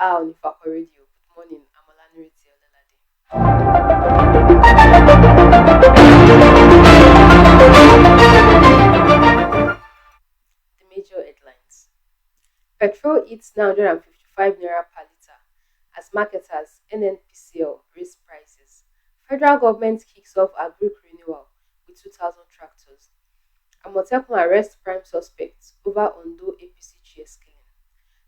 hour on Ifako Radio. Good morning, I'm Olaniriti Olalade. The major headlines. Petrol hits 955 naira per litre as marketers NNPCL raise prices. Federal government kicks off agric renewal with 2,000 tractors. Amotekun arrest prime suspects over Ondo APC GS killing.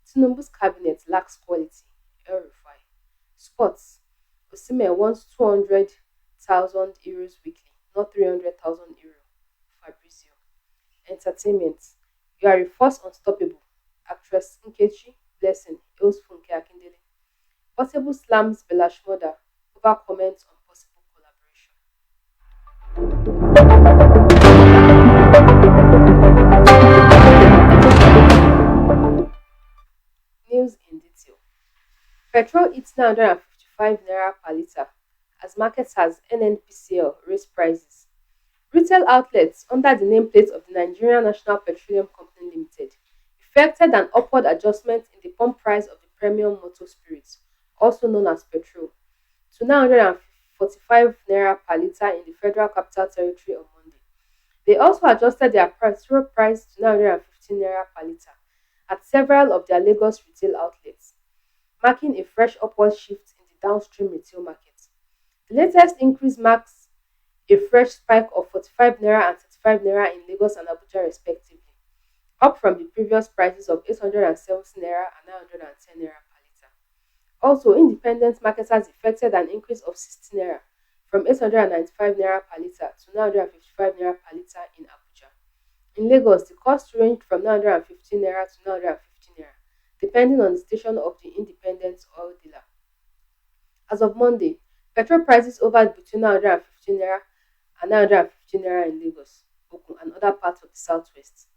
Tinubu's cabinet lacks quality. El Rufai. Sports. Osimhen wants 200,000 euros weekly, not 300,000 euro. Fabrizio. Entertainment. You are a force unstoppable. Actress Nkechi Blessing hails Funke Akindele. Portable slams Belash mother over comments on possible collaboration. News in detail. Petrol hits 955 naira per litre as marketers NNPCL raise prices. Retail outlets under the nameplate of the Nigerian National Petroleum Company Limited effected an upward adjustment in the pump price of the premium motor spirits, also known as petrol, to 945 naira per litre in the Federal Capital Territory on Monday. They also adjusted their petrol price to 915 naira per litre at several of their Lagos retail outlets, marking a fresh upward shift in the downstream retail market. The latest increase marks a fresh spike of 45 naira and 35 naira in Lagos and Abuja respectively, up from the previous prices of 870 naira and 910 naira per litre. Also, independent marketers effected an increase of 60 naira from 895 naira per litre to 955 naira per litre in Abuja. In Lagos, the cost ranged from 915 naira to 950 naira, depending on the station of the independent oil dealer. As of Monday, petrol prices hovered between 915 naira and 950 naira in Lagos, Ogun, and other parts of the southwest.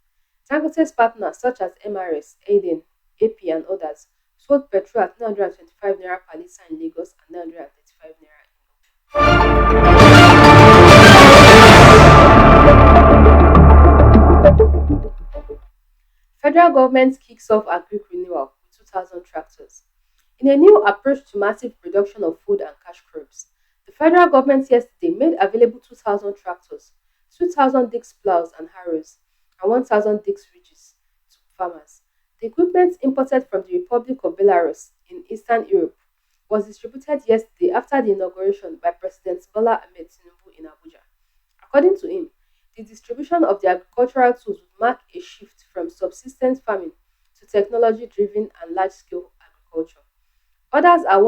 Dangote's partners such as MRS, Aden, AP, and others sold petrol at 925 naira per litre in Lagos and 935 naira in Ogun. Federal government kicks off agric renewal with 2,000 tractors. In a new approach to massive production of food and cash crops, the federal government yesterday made available 2,000 tractors, 2,000 disc plows and harrows, and 1,000 disc ridges to farmers. The equipment imported from the Republic of Belarus in Eastern Europe was distributed yesterday after the inauguration by President Bola Ahmed Tinubu in Abuja. According to him, the distribution of the agricultural tools would mark a shift from subsistence farming to technology-driven and large-scale agriculture. Others are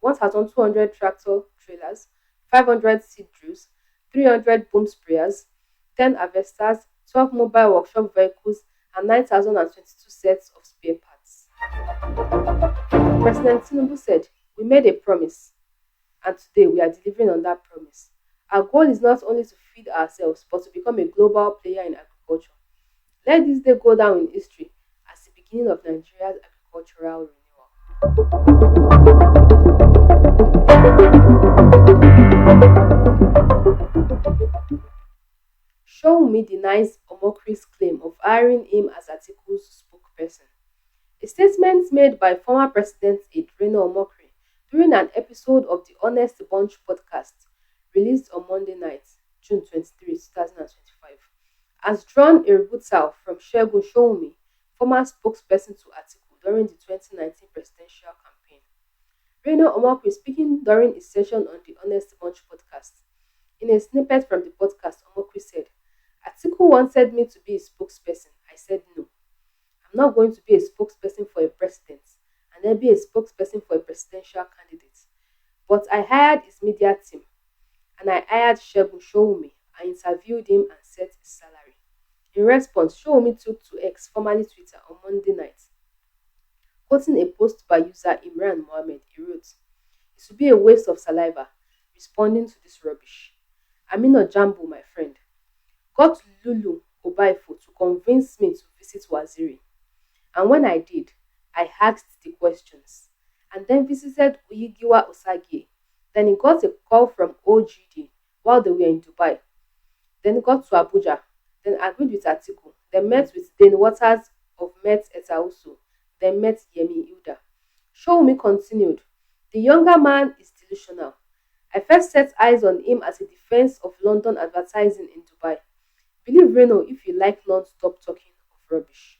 1,200 tractor trailers, 500 seed drills, 300 boom sprayers, 10 harvesters, 12 mobile workshop vehicles, and 9,022 sets of spare parts. President Tinubu said, "We made a promise, and today we are delivering on that promise. Our goal is not only to feed ourselves, but to become a global player in agriculture. Let this day go down in history as the beginning of Nigeria's agricultural renewal." Showunmi denies Omokri's claim of hiring him as Atiku's spokesperson. A statement made by former President aide Reno Omokri during an episode of the Honest Bunch podcast released on Monday night, June 23, 2025, has drawn a rebuttal from Segun Showunmi, former spokesperson to Atiku during the 2019 presidential campaign. Reno Omokri, speaking during a session on the Honest Bunch podcast. In a snippet from the podcast, Omokri said, "Atiku wanted me to be a spokesperson. I said no. I'm not going to be a spokesperson for a president and then be a spokesperson for a presidential candidate. But I hired his media team and I hired Segun Showunmi. I interviewed him and set his salary." In response, Showunmi took to X, formerly Twitter, on Monday night. Quoting a post by user Imran Mohammed, he wrote, "It would be a waste of saliva responding to this rubbish. Amino Jambo, my friend, got Lulu Obaifo to convince me to visit Waziri. And when I did, I asked the questions and then visited Uyigiwa Osagie. Then he got a call from OGD while they were in Dubai. Then he got to Abuja, then agreed with Atiku, then met with Dane Waters of Met Etauso, then met Yemi Ilda. Showumi continued, the younger man is delusional. I first set eyes on him as a defense of London advertising in Dubai. Believe Reno if you like non-stop talking of rubbish.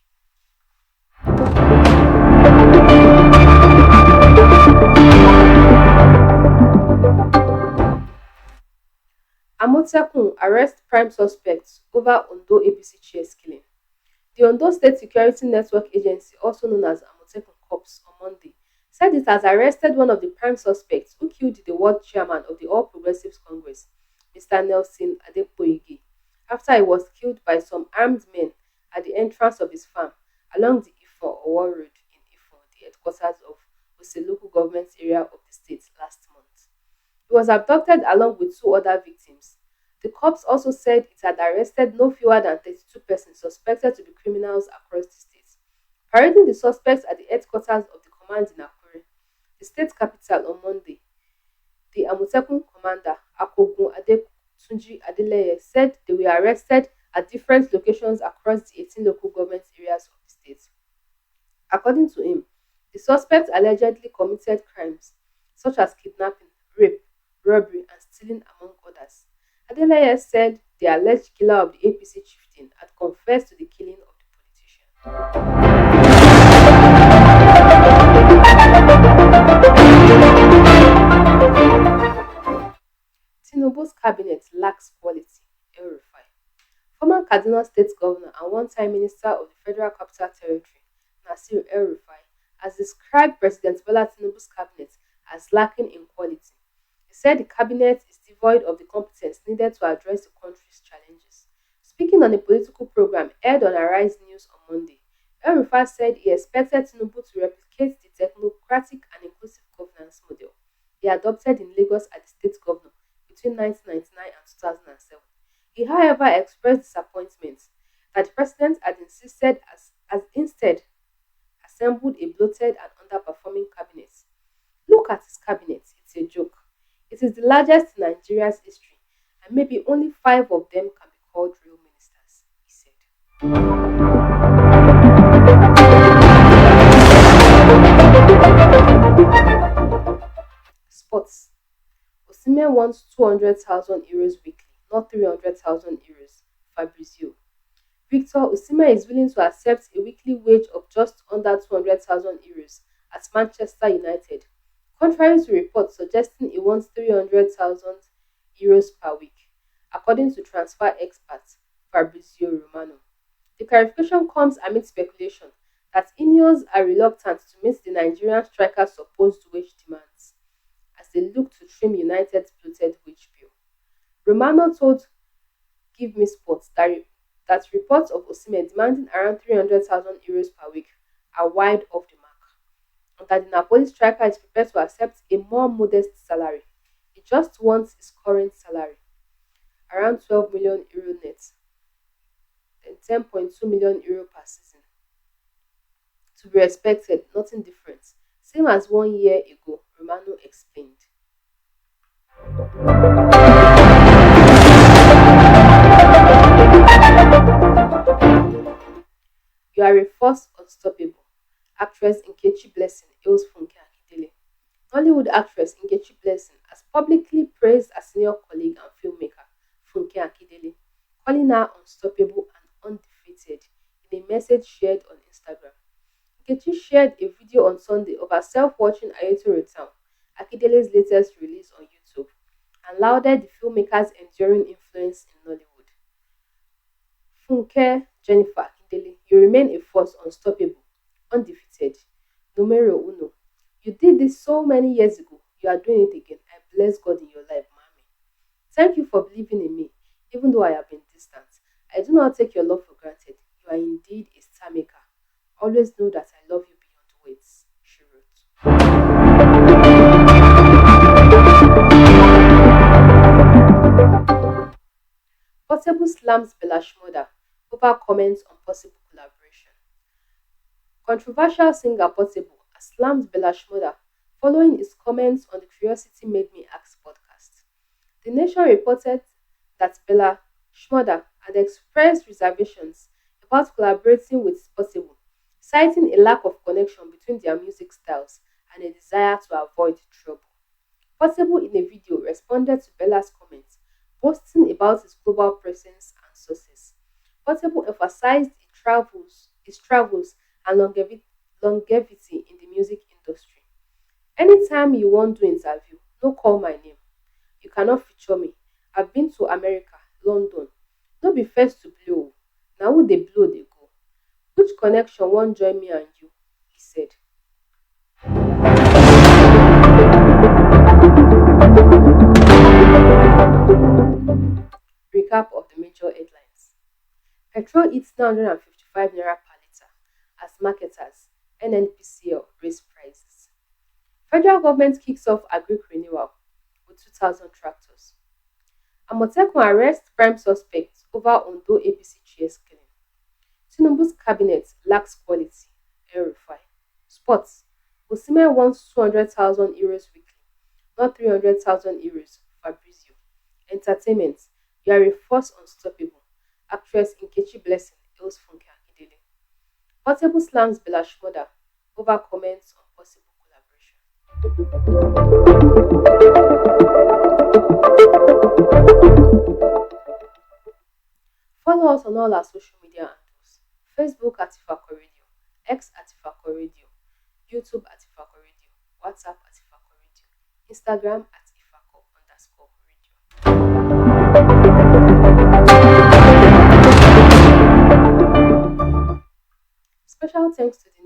Amotekun arrest prime suspects over Ondo APC chair's killing. The Ondo State Security Network Agency, also known as Amotekun Corps, on Monday, said it has arrested one of the prime suspects who killed the world chairman of the All Progressives Congress, Mr. Nelson Adepoyige, after he was killed by some armed men at the entrance of his farm along the Ifo Owo Road in Ifo, the headquarters of Ose local government area of the state last month. He was abducted along with two other victims. The cops also said it had arrested no fewer than 32 persons suspected to be criminals across the state. Parading the suspects at the headquarters of the command in Akure, the state capital, on Monday, the Amotekun commander, Akogun Adetunji Adeleye, said they were arrested at different locations across the 18 local government areas of the state. According to him, the suspects allegedly committed crimes such as kidnapping, rape, robbery, and stealing, among others. Adeleye said the alleged killer of the APC chieftain had confessed to the killing of the politician. Tinubu's cabinet lacks quality, El-Rufai. Former Kaduna State Governor and one-time Minister of the Federal Capital Territory, Nasir El-Rufai, has described President Bola Tinubu's cabinet as lacking in quality. He said the cabinet is devoid of the competence needed to address the country's challenges. Speaking on a political program aired on Arise News on Monday, El-Rufai said he expected Tinubu to replicate the technocratic and inclusive governance model he adopted in Lagos as the state governor between 1999 and 2007. He, however, expressed disappointment that the president had insisted as instead assembled a bloated and underperforming cabinet. Look at his cabinet, it's a joke. It is the largest in Nigeria's history, and maybe only five of them can be called real ministers, he said. Sports. Osimhen wants €200,000 weekly, not €300,000. Fabrizio. Victor Osimhen is willing to accept a weekly wage of just under €200,000 at Manchester United, contrary to reports suggesting he wants €300,000 per week, according to transfer expert Fabrizio Romano. The clarification comes amid speculation that Ineos are reluctant to meet the Nigerian striker's supposed wage demands as they look to trim United's bloated wage bill. Romano told Give Me Sports that reports of Osimhen demanding around €300,000 per week are wide off the mark, and that the Napoli striker is prepared to accept a more modest salary. He just wants his current salary, around €12 million net, then €10.2 million per season, to be respected, nothing different. Same as 1 year ago, Romano explained. You are a force unstoppable. Actress Nkechi Blessing hails Funke Akindele. Hollywood actress Nkechi Blessing has publicly praised her senior colleague and filmmaker Funke Akindele, calling her unstoppable and undefeated in a message shared on Instagram. Nkechi shared a video on Sunday of herself watching Ayetoro Town, Akindele's latest release on YouTube, and lauded the filmmaker's enduring influence in Nollywood. Funke Jennifer Akindele, you remain a force unstoppable, undefeated, numero uno. You did this so many years ago. You are doing it again. I bless God in your life, mommy. Thank you for believing in me, even though I have been distant. I do not take your love for granted. You are indeed a star maker. Always know that I love you beyond words, she wrote. Portable slams Bella Shmurda over comments on possible collaboration. Controversial singer Portable has slammed Bella Shmurda following his comments on the Curiosity Made Me Ask podcast. The Nation reported that Bella Shmurda had expressed reservations about collaborating with Portable, citing a lack of connection between their music styles and a desire to avoid trouble. Portable in a video responded to Bella's comments, boasting about his global presence and success. Portable emphasized his travels and longevity in the music industry. Anytime you want to interview, no call my name. You cannot feature me. I've been to America, London. No be first to blow. Now who they blow they go. Which connection won't join me and you? He said. Recap of the major headlines. Petrol hits 955 naira per litre as marketers NNPCL raise prices. Federal government kicks off agric renewal with 2,000 tractors. Amotekun arrest prime suspects over Ondo APC chair's killing. Tinubu's cabinet lacks quality. El Rufai. Sports. Osimhen wants 200,000 euros weekly, not 300,000 euros. Fabrizio. Entertainment. You are a force unstoppable. Actress Nkechi Blessing hails Funke Akindele. Portable slams Bella Shmurda over comments on possible collaboration. Follow us on all our social media handles: Facebook at Ifako Radio, X at Ifako Radio, YouTube at Ifako Radio, WhatsApp at Ifako Radio, Instagram at Ifako_radio. Special thanks to the